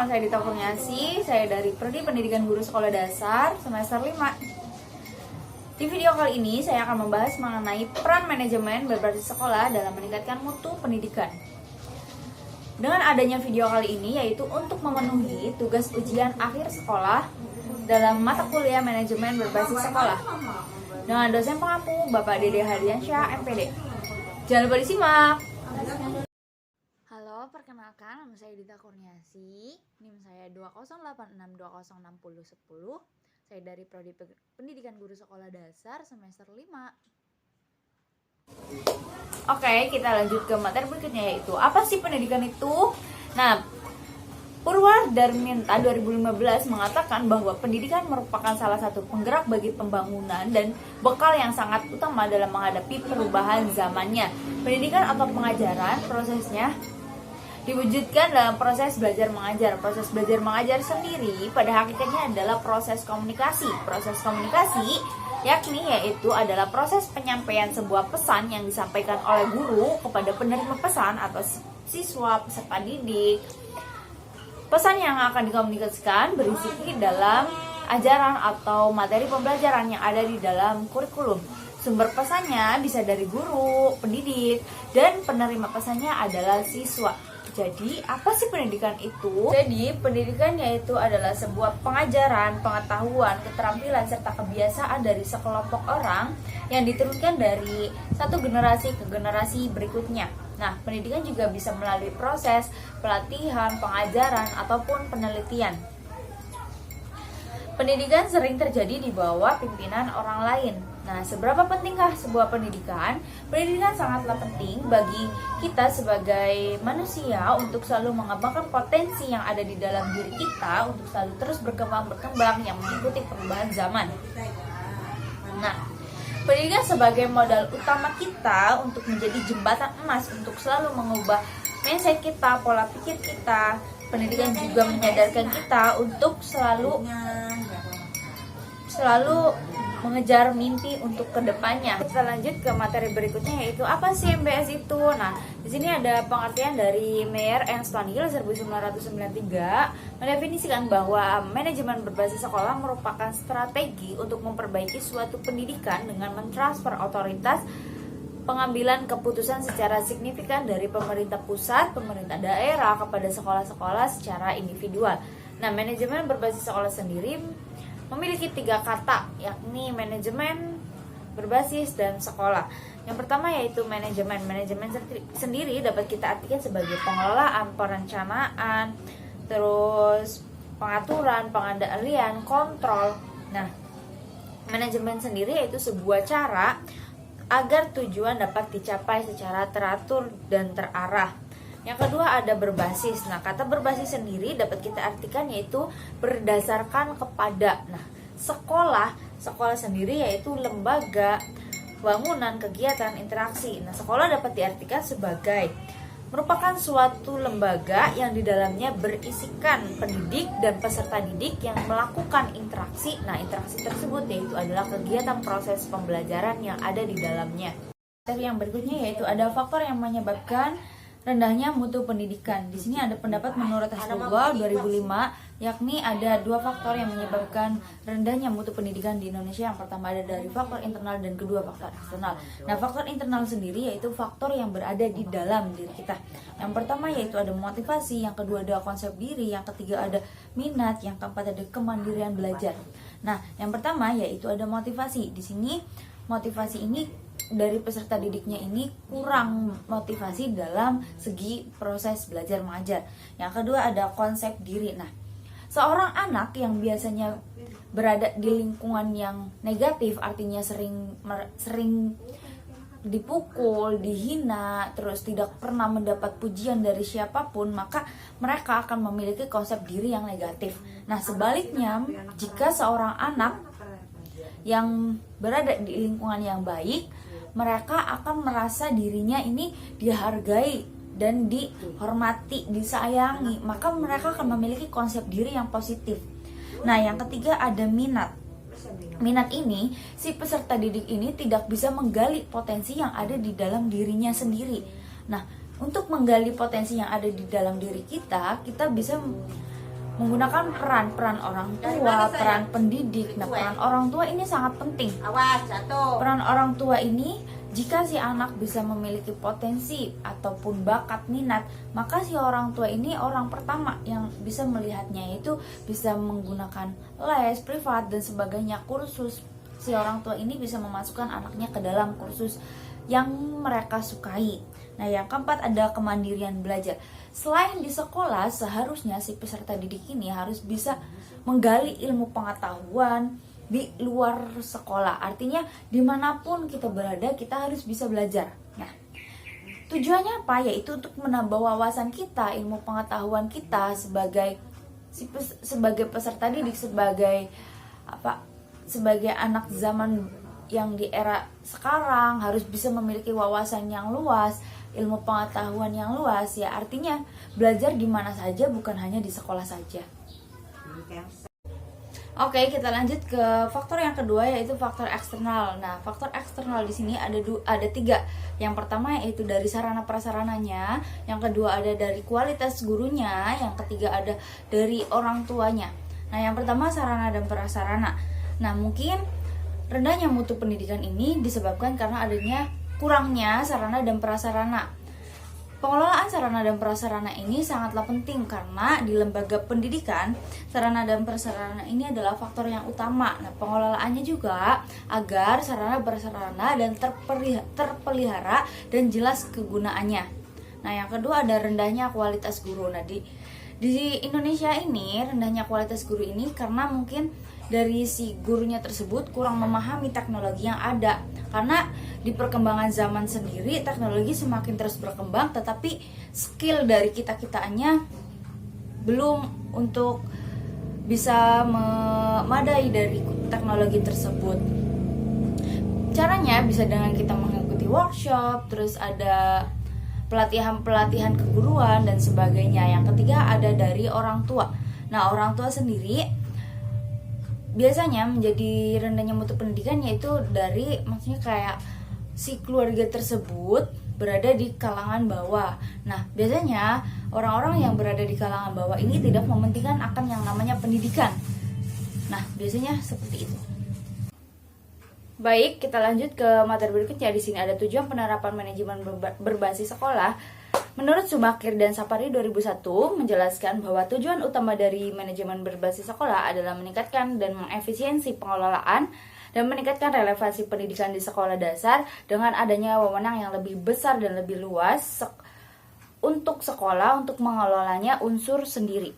nama saya Dita Kurniasi, saya dari Prodi Pendidikan Guru Sekolah Dasar semester 5. Di video kali ini saya akan membahas mengenai peran manajemen berbasis sekolah dalam meningkatkan mutu pendidikan. Dengan adanya video kali ini yaitu untuk memenuhi tugas ujian akhir sekolah dalam mata kuliah manajemen berbasis sekolah dengan dosen pengampu Bapak Dede Hardiansyah, MPD. Jangan lupa disimak. Halo, perkenalkan nama saya Dita Kurniasi, NIM saya 2086206010. Saya dari Prodi Pendidikan Guru Sekolah Dasar semester 5. Oke, kita lanjut ke materi berikutnya yaitu apa sih pendidikan itu? Nah, Purwadarminta 2015 mengatakan bahwa pendidikan merupakan salah satu penggerak bagi pembangunan dan bekal yang sangat utama dalam menghadapi perubahan zamannya. Pendidikan atau pengajaran prosesnya diwujudkan dalam proses belajar mengajar. Proses belajar mengajar sendiri pada hakikatnya adalah proses komunikasi. Proses komunikasi yaitu adalah proses penyampaian sebuah pesan yang disampaikan oleh guru kepada penerima pesan atau siswa peserta didik. Pesan yang akan dikomunikasikan berisi dalam ajaran atau materi pembelajaran yang ada di dalam kurikulum. Sumber pesannya bisa dari guru, pendidik, dan penerima pesannya adalah siswa. Jadi, apa sih pendidikan itu? Jadi, pendidikan yaitu adalah sebuah pengajaran, pengetahuan, keterampilan, serta kebiasaan dari sekelompok orang yang diturunkan dari satu generasi ke generasi berikutnya. Nah, pendidikan juga bisa melalui proses pelatihan, pengajaran, ataupun penelitian. Pendidikan sering terjadi di bawah pimpinan orang lain. Nah, seberapa pentingkah sebuah pendidikan? Pendidikan sangatlah penting bagi kita sebagai manusia untuk selalu mengembangkan potensi yang ada di dalam diri kita untuk selalu terus berkembang yang mengikuti perubahan zaman. Nah, pendidikan sebagai modal utama kita untuk menjadi jembatan emas untuk selalu mengubah mindset kita, pola pikir kita. Pendidikan juga menyadarkan kita untuk selalu mengejar mimpi untuk kedepannya. Kita lanjut ke materi berikutnya yaitu apa sih MBS itu? Nah, di sini ada pengertian dari Meyer and Stonehill 1993 mendefinisikan bahwa manajemen berbasis sekolah merupakan strategi untuk memperbaiki suatu pendidikan dengan mentransfer otoritas pengambilan keputusan secara signifikan dari pemerintah pusat, pemerintah daerah kepada sekolah-sekolah secara individual. Nah, manajemen berbasis sekolah sendiri memiliki 3 kata, yakni manajemen, berbasis, dan sekolah. Yang pertama yaitu manajemen. Manajemen sendiri dapat kita artikan sebagai pengelolaan, perencanaan, terus pengaturan, pengendalian, kontrol. Nah, manajemen sendiri yaitu sebuah cara agar tujuan dapat dicapai secara teratur dan terarah. Yang kedua ada berbasis. Nah, kata berbasis sendiri dapat kita artikan yaitu berdasarkan kepada. Nah, sekolah sendiri yaitu lembaga, bangunan, kegiatan, interaksi. Nah, sekolah dapat diartikan sebagai merupakan suatu lembaga yang di dalamnya berisikan pendidik dan peserta didik yang melakukan interaksi. Nah, interaksi tersebut yaitu adalah kegiatan proses pembelajaran yang ada di dalamnya. Yang berikutnya yaitu ada faktor yang menyebabkan rendahnya mutu pendidikan. Di sini ada pendapat menurut Hasbullah 2005, yakni ada 2 faktor yang menyebabkan rendahnya mutu pendidikan di Indonesia. Yang pertama ada dari faktor internal dan kedua faktor eksternal. Nah, faktor internal sendiri yaitu faktor yang berada di dalam diri kita. Yang pertama yaitu ada motivasi, yang kedua ada konsep diri, yang ketiga ada minat, yang keempat ada kemandirian belajar. Nah, yang pertama yaitu ada motivasi. Di sini motivasi ini dari peserta didiknya ini kurang motivasi dalam segi proses belajar mengajar. Yang kedua ada konsep diri. Nah, seorang anak yang biasanya berada di lingkungan yang negatif, artinya sering dipukul, dihina, terus tidak pernah mendapat pujian dari siapapun, maka mereka akan memiliki konsep diri yang negatif. Nah, sebaliknya, jika seorang anak yang berada di lingkungan yang baik, mereka akan merasa dirinya ini dihargai dan dihormati, disayangi, maka mereka akan memiliki konsep diri yang positif. Nah, yang ketiga ada minat. Minat ini, si peserta didik ini tidak bisa menggali potensi yang ada di dalam dirinya sendiri. Nah, untuk menggali potensi yang ada di dalam diri kita, kita bisa menggunakan peran orang tua, peran pendidik. Nah, peran orang tua ini sangat penting. Peran orang tua ini, jika si anak bisa memiliki potensi ataupun bakat minat, maka si orang tua ini orang pertama yang bisa melihatnya, itu bisa menggunakan les privat dan sebagainya, kursus. Si orang tua ini bisa memasukkan anaknya ke dalam kursus yang mereka sukai. Nah, yang keempat ada kemandirian belajar. Selain di sekolah, seharusnya si peserta didik ini harus bisa menggali ilmu pengetahuan di luar sekolah. Artinya dimanapun kita berada, kita harus bisa belajar. Nah, tujuannya apa? Yaitu untuk menambah wawasan kita, ilmu pengetahuan kita sebagai peserta didik, sebagai anak zaman yang di era sekarang harus bisa memiliki wawasan yang luas, ilmu pengetahuan yang luas. Ya, artinya belajar di mana saja, bukan hanya di sekolah saja. Oke, kita lanjut ke faktor yang kedua, yaitu faktor eksternal. Nah, faktor eksternal di sini ada 3. Yang pertama yaitu dari sarana prasarananya, yang kedua ada dari kualitas gurunya, yang ketiga ada dari orang tuanya. Nah, yang pertama sarana dan prasarana. Nah, mungkin rendahnya mutu pendidikan ini disebabkan karena adanya kurangnya sarana dan prasarana. Pengelolaan sarana dan prasarana ini sangatlah penting karena di lembaga pendidikan, sarana dan prasarana ini adalah faktor yang utama. Nah, pengelolaannya juga agar sarana prasarana dan terpelihara dan jelas kegunaannya. Nah, yang kedua ada rendahnya kualitas guru. Nah, di Indonesia ini rendahnya kualitas guru ini karena mungkin dari si gurunya tersebut kurang memahami teknologi yang ada. Karena di perkembangan zaman sendiri teknologi semakin terus berkembang, tetapi skill dari kita-kitanya belum untuk bisa memadai dari teknologi tersebut. Caranya bisa dengan kita mengikuti workshop, terus ada pelatihan-pelatihan keguruan dan sebagainya. Yang ketiga ada dari orang tua. Nah, orang tua sendiri biasanya menjadi rendahnya mutu pendidikan yaitu dari, maksudnya kayak si keluarga tersebut berada di kalangan bawah. Nah, biasanya orang-orang yang berada di kalangan bawah ini tidak mementingkan akan yang namanya pendidikan. Nah, biasanya seperti itu. Baik, kita lanjut ke materi berikutnya. Di sini ada tujuan penerapan manajemen berbasis sekolah. Menurut Sumakir dan Sapari 2001 menjelaskan bahwa tujuan utama dari manajemen berbasis sekolah adalah meningkatkan dan mengefisiensi pengelolaan dan meningkatkan relevansi pendidikan di sekolah dasar dengan adanya wewenang yang lebih besar dan lebih luas untuk sekolah untuk mengelolanya unsur sendiri.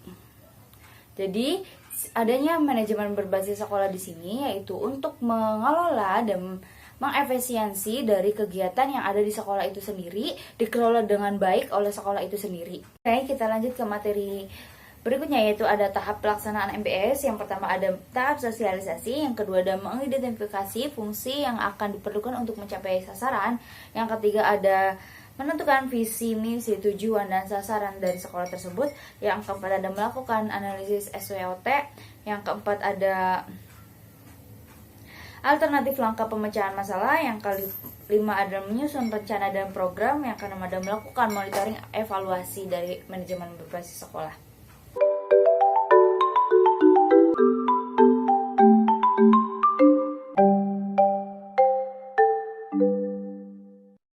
Jadi, adanya manajemen berbasis sekolah di sini yaitu untuk mengelola dan mengefisiensi dari kegiatan yang ada di sekolah itu sendiri, dikelola dengan baik oleh sekolah itu sendiri. Oke, kita lanjut ke materi berikutnya, yaitu ada tahap pelaksanaan MBS. Yang pertama ada tahap sosialisasi, yang kedua ada mengidentifikasi fungsi yang akan diperlukan untuk mencapai sasaran, yang ketiga ada menentukan visi, misi, tujuan, dan sasaran dari sekolah tersebut, yang keempat ada melakukan analisis SWOT, yang keempat ada alternatif langkah pemecahan masalah, yang kelima ada menyusun rencana dan program, yang keenam ada melakukan monitoring evaluasi dari manajemen berbasis sekolah.